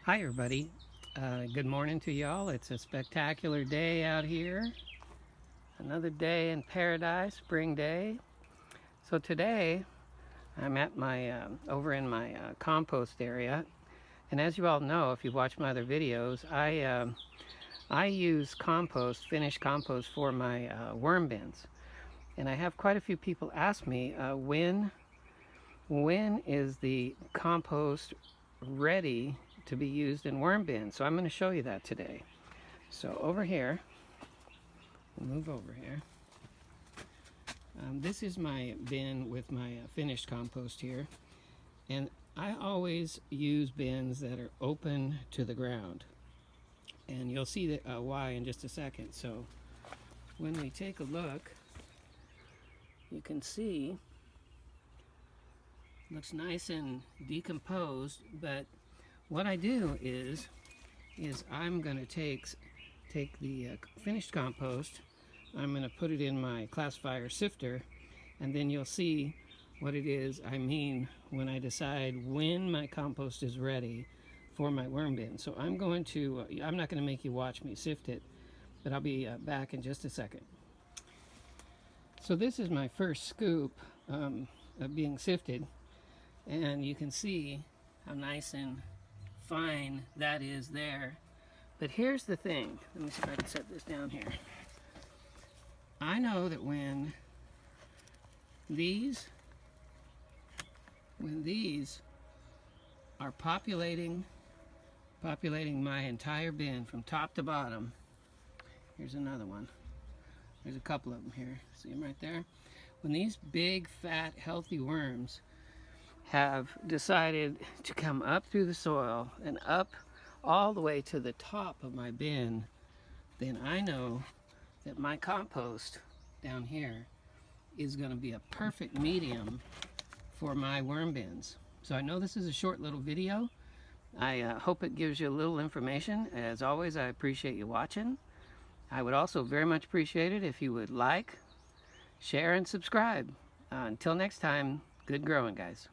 Hi everybody, good morning to y'all. It's a spectacular day out here. Another day in paradise, spring day. So today I'm at my over in my compost area, and as you all know, if you've watched my other videos, I use compost, finished compost for my worm bins, and I have quite a few people ask me when is the compost ready to be used in worm bins. So I'm going to show you that today. So over here, we'll move over here. This is my bin with my finished compost here, and I always use bins that are open to the ground, and you'll see that why in just a second. So when we take a look, you can see it looks nice and decomposed, but what I do is I'm going to take the finished compost, I'm going to put it in my classifier sifter, and then you'll see what it is I mean when I decide when my compost is ready for my worm bin. So I'm not going to make you watch me sift it, but I'll be back in just a second. So this is my first scoop of being sifted, and you can see how nice and fine that is there. But here's the thing. Let me see if I can set this down here. I know that when these are populating my entire bin from top to bottom. Here's another one. There's a couple of them here. See them right there? When these big, fat, healthy worms have decided to come up through the soil and up all the way to the top of my bin, then I know that my compost down here is going to be a perfect medium for my worm bins. So I know this is a short little video. I hope it gives you a little information. As always, I appreciate you watching. I would also very much appreciate it if you would like, share, and subscribe. Until next time, good growing, guys.